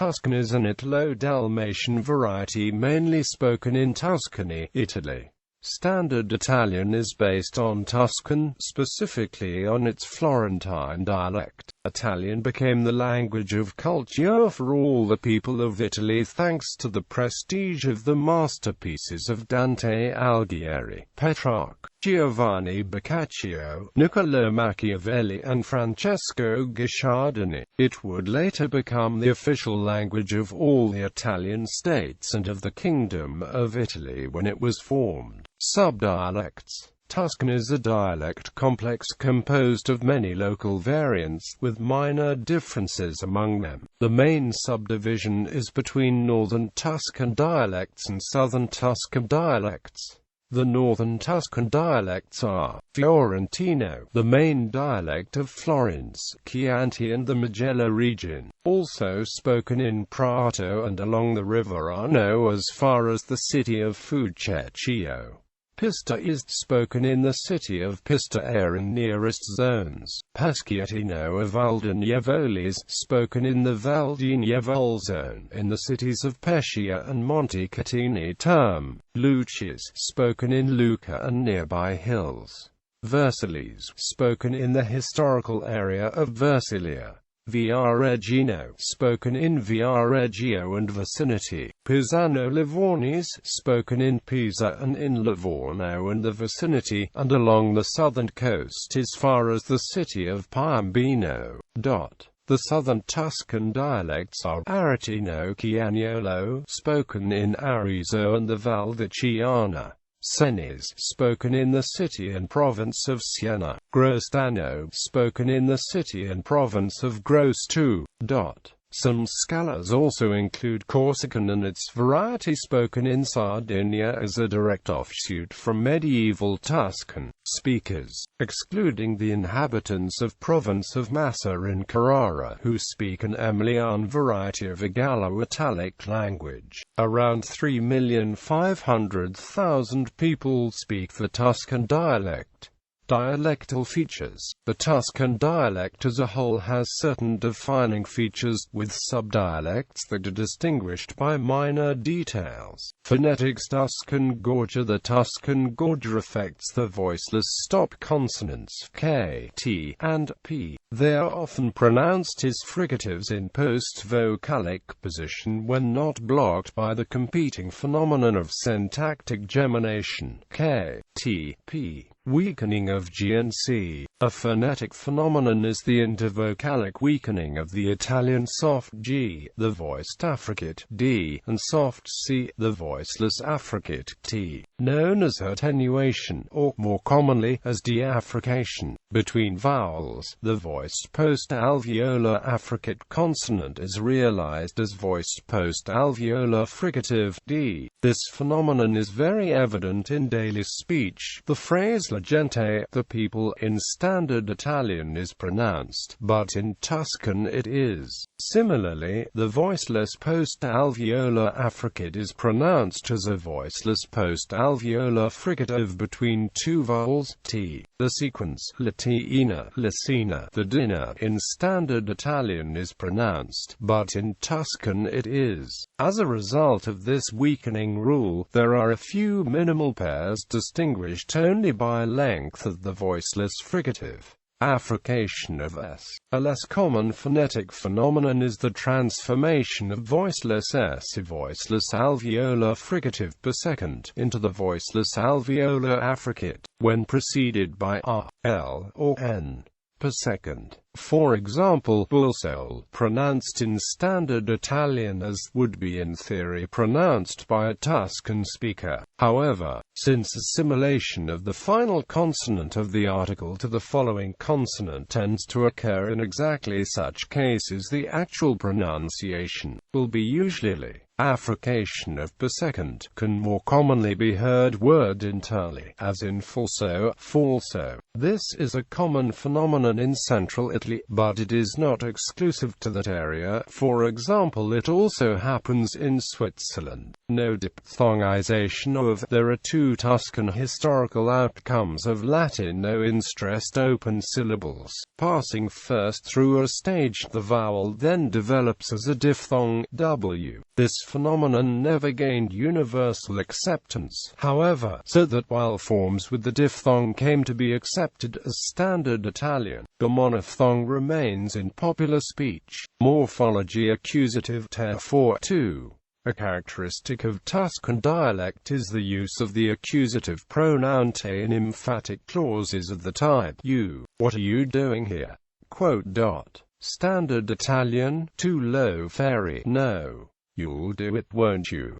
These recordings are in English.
Tuscan is an Italo-Dalmatian variety mainly spoken in Tuscany, Italy. Standard Italian is based on Tuscan, specifically on its Florentine dialect. Italian became the language of culture for all the people of Italy thanks to the prestige of the masterpieces of Dante Alighieri, Petrarch, Giovanni Boccaccio, Niccolò, Machiavelli and Francesco Guicciardini. It would later become the official language of all the Italian states and of the Kingdom of Italy when it was formed. Subdialects. Tuscan is a dialect complex composed of many local variants, with minor differences among them. The main subdivision is between Northern Tuscan dialects and Southern Tuscan dialects. The Northern Tuscan dialects are Florentino, the main dialect of Florence, Chianti and the Majella region, also spoken in Prato and along the river Arno as far as the city of Fucecchio. Pista is spoken in the city of Pistoia and nearest zones. Peschiatino of Valdignevole is spoken in the Valdignevole zone, in the cities of Pescia and Montecatini term. Lucchese, spoken in Lucca and nearby hills. Vercelese, spoken in the historical area of Versilia. Viareggino, spoken in Viareggio and vicinity. Pisano Livornese, spoken in Pisa and in Livorno and the vicinity, and along the southern coast as far as the city of Piombino. The southern Tuscan dialects are Aretino Chiagnolo, spoken in Arezzo and the Val di Chiana. Senese, spoken in the city and province of Siena. Grostano, spoken in the city and province of Grosseto. Some scholars also include Corsican and its variety spoken in Sardinia as a direct offshoot from medieval Tuscan speakers, excluding the inhabitants of province of Massa in Carrara who speak an Emilian variety of a Gallo-Italic language. Around 3,500,000 people speak the Tuscan dialect. Dialectal features. The Tuscan dialect as a whole has certain defining features, with subdialects that are distinguished by minor details. Phonetics. Tuscan gorge. The Tuscan gorge affects the voiceless stop consonants k, t, and p. They are often pronounced as fricatives in post-vocalic position when not blocked by the competing phenomenon of syntactic gemination k, t, p. Weakening of G and C. A phonetic phenomenon is the intervocalic weakening of the Italian soft G, the voiced affricate D, and soft C, the voiceless affricate T, known as attenuation, or more commonly as deaffrication. Between vowels, the voiced post-alveolar affricate consonant is realized as voiced post-alveolar fricative D. This phenomenon is very evident in daily speech. The phrase la gente, the people, in Standard Italian is pronounced, but in Tuscan it is. Similarly, the voiceless post-alveolar affricate is pronounced as a voiceless post-alveolar fricative between two vowels, t. The sequence, latina, lacina, the dinner, in Standard Italian is pronounced, but in Tuscan it is. As a result of this weakening rule, there are a few minimal pairs distinguished only by length of the voiceless fricative. Affrication of S. A less common phonetic phenomenon is the transformation of voiceless S, a voiceless alveolar fricative per second, into the voiceless alveolar affricate, when preceded by R, L, or N per second. For example, bulsole, pronounced in Standard Italian as would be in theory pronounced by a Tuscan speaker. However, since assimilation of the final consonant of the article to the following consonant tends to occur in exactly such cases, the actual pronunciation will be usually affrication of per second. Can more commonly be heard word entirely, as in falso, falso. This is a common phenomenon in Central Italy. Italy, but it is not exclusive to that area. For example, it also happens in Switzerland. No diphthongization of. There are two Tuscan historical outcomes of Latin no in stressed open syllables. Passing first through a stage, the vowel then develops as a diphthong, w. This phenomenon never gained universal acceptance, however, so that while forms with the diphthong came to be accepted as Standard Italian, the monophthong remains in popular speech. Morphology accusative therefore too. A characteristic of Tuscan dialect is the use of the accusative pronoun te in emphatic clauses of the type you. What are you doing here? Standard Italian, too low fairy, no. You'll do it, won't you?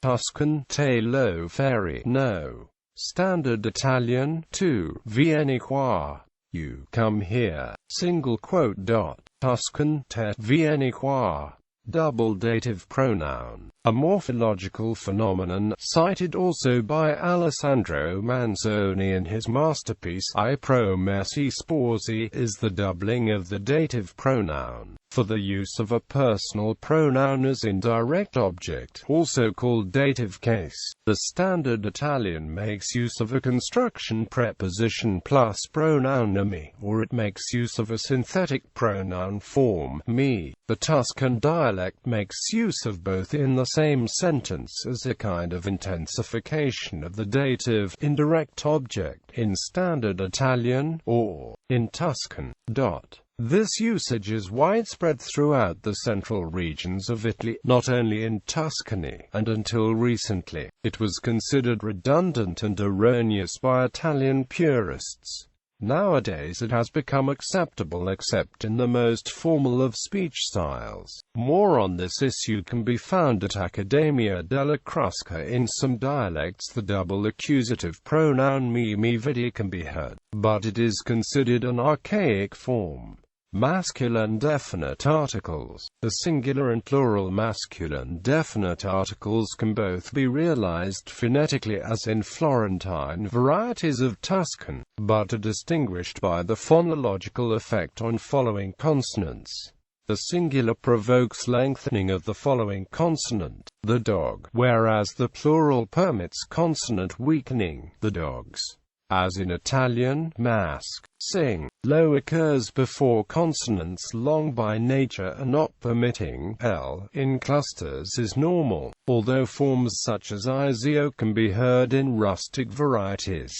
Tuscan, te lo fairy, no. Standard Italian, tu vieni qua. You come here. Tuscan, te vieni qua. Double dative pronoun. A morphological phenomenon, cited also by Alessandro Manzoni in his masterpiece I Promessi Sposi, is the doubling of the dative pronoun, for the use of a personal pronoun as indirect object, also called dative case. The Standard Italian makes use of a construction preposition plus pronoun me, or it makes use of a synthetic pronoun form, me. The Tuscan dialect makes use of both in the same sentence as a kind of intensification of the dative, indirect object, in Standard Italian, or, in Tuscan. This usage is widespread throughout the central regions of Italy, not only in Tuscany, and until recently, it was considered redundant and erroneous by Italian purists. Nowadays it has become acceptable except in the most formal of speech styles. More on this issue can be found at Accademia della Crusca. In some dialects the double accusative pronoun me vidi can be heard, but it is considered an archaic form. Masculine definite articles. The singular and plural masculine definite articles can both be realized phonetically as in Florentine varieties of Tuscan, but are distinguished by the phonological effect on following consonants. The singular provokes lengthening of the following consonant, the dog, whereas the plural permits consonant weakening, the dogs. As in Italian, mask, sing, low occurs before consonants long by nature and not permitting l in clusters is normal, although forms such as izio can be heard in rustic varieties.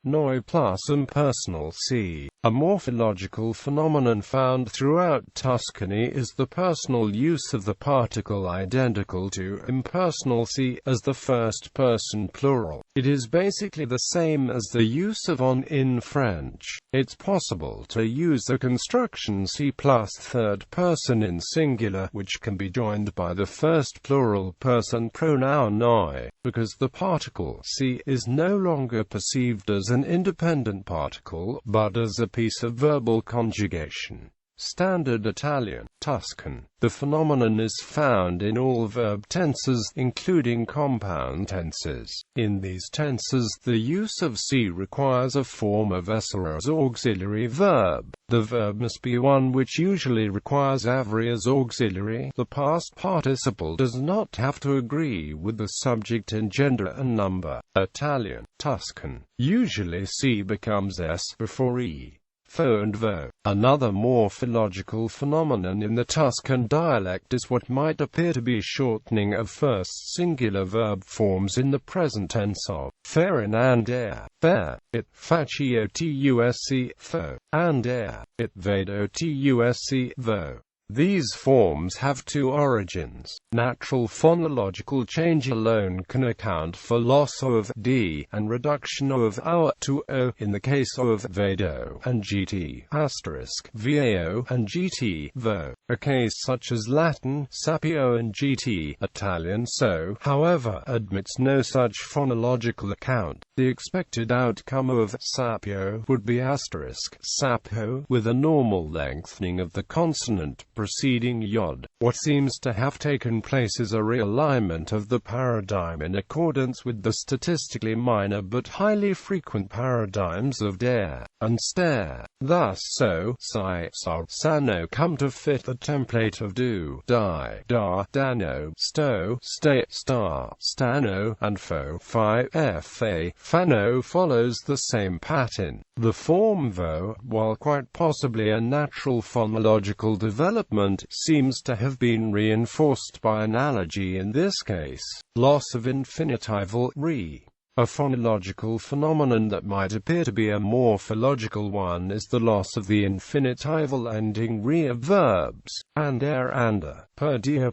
Noi plus impersonal c. A morphological phenomenon found throughout Tuscany is the personal use of the particle identical to impersonal c as the first-person plural. It is basically the same as the use of on in French. It's possible to use the construction c plus third person in singular, which can be joined by the first plural person pronoun noi, because the particle c is no longer perceived as an independent particle, but as a piece of verbal conjugation. Standard Italian, Tuscan. The phenomenon is found in all verb tenses, including compound tenses. In these tenses, the use of c requires a form of essere as auxiliary verb. The verb must be one which usually requires avere as auxiliary. The past participle does not have to agree with the subject in gender and number. Italian, Tuscan. Usually c becomes s before e. Fo and vo. Another morphological phenomenon in the Tuscan dialect is what might appear to be shortening of first singular verb forms in the present tense of fare and air. Fare, it, faccio tusc, fo, and air, it vedo tusc, vo. These forms have two origins. Natural phonological change alone can account for loss of d and reduction of our to o in the case of vedo and gt *vao and gt vo. A case such as Latin, sapio and gt, Italian so, however, admits no such phonological account. The expected outcome of sapio would be *sapo, with a normal lengthening of the consonant preceding yod. What seems to have taken place is a realignment of the paradigm in accordance with the statistically minor but highly frequent paradigms of dare and stare. Thus so, si, so, sano come to fit the template of do, die, da, dano, sto, stay, star, stano, and fo, fi, fa, fano follows the same pattern. The form vo, while quite possibly a natural phonological development, seems to have been reinforced by analogy in this case. Loss of infinitival re. A phonological phenomenon that might appear to be a morphological one is the loss of the infinitival ending re of verbs, and anda, per dia,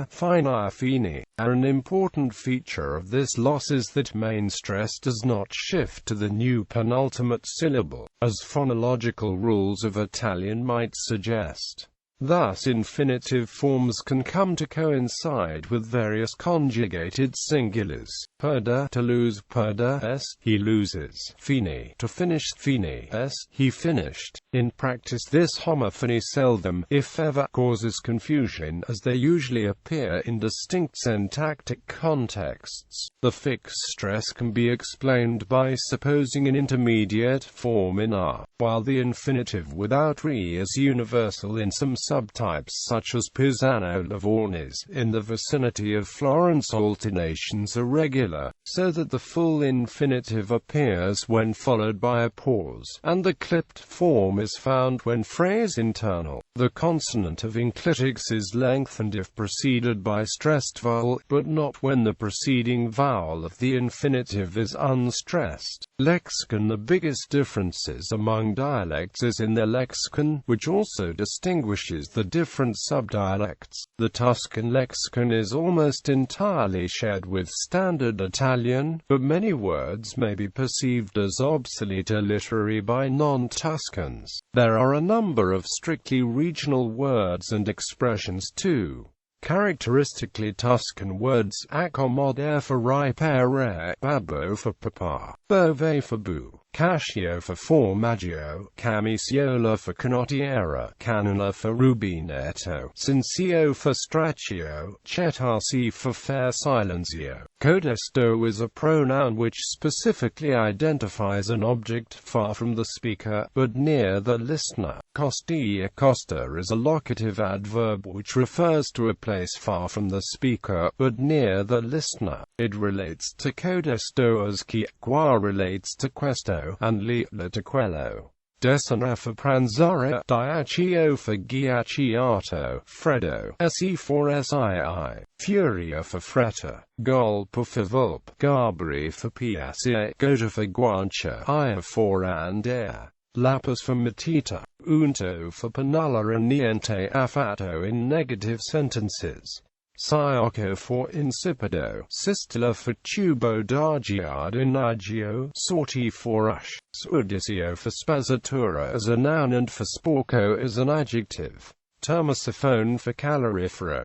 fini, fini. An important feature of this loss is that main stress does not shift to the new penultimate syllable, as phonological rules of Italian might suggest. Thus infinitive forms can come to coincide with various conjugated singulars. Perda, to lose, perda, est, he loses. Fini, to finish, fini, est, he finished. In practice this homophony seldom, if ever, causes confusion, as they usually appear in distinct syntactic contexts. The fixed stress can be explained by supposing an intermediate form in r, while the infinitive without re is universal in some subtypes such as Pisano Livornis. In the vicinity of Florence alternations are regular, so that the full infinitive appears when followed by a pause, and the clipped form is found when phrase internal. The consonant of enclitics is lengthened if preceded by stressed vowel, but not when the preceding vowel of the infinitive is unstressed. Lexicon. The biggest differences among dialects is in their lexicon, which also distinguishes the different subdialects. The Tuscan lexicon is almost entirely shared with Standard Italian, but many words may be perceived as obsolete or literary by non-Tuscans. There are a number of strictly regional words and expressions too. Characteristically Tuscan words: accomodare for ripere, babbo for papa, bove for boo, cascio for formaggio, camisiola for canottiera, cannula for rubinetto, cincio for straccio, cetarsi for fair silenzio. Codesto is a pronoun which specifically identifies an object far from the speaker, but near the listener. Costi. Costa is a locative adverb which refers to a place far from the speaker, but near the listener. It relates to codesto as chi, qua relates to questo, and li to quello. Desana for pranzare, diacio for ghiacciato, freddo, se for sii, furia for fretta, golpe for vulp, gabri for piace, gota for guancia, ia for and air. Lapis for matita, unto for panala and niente affatto in negative sentences. Sciocco for insipido, sistula for tubo d'argiardinagio, sorti for ush, sudicio for spazzatura as a noun and for sporco as an adjective. Termosiphone for calorifero,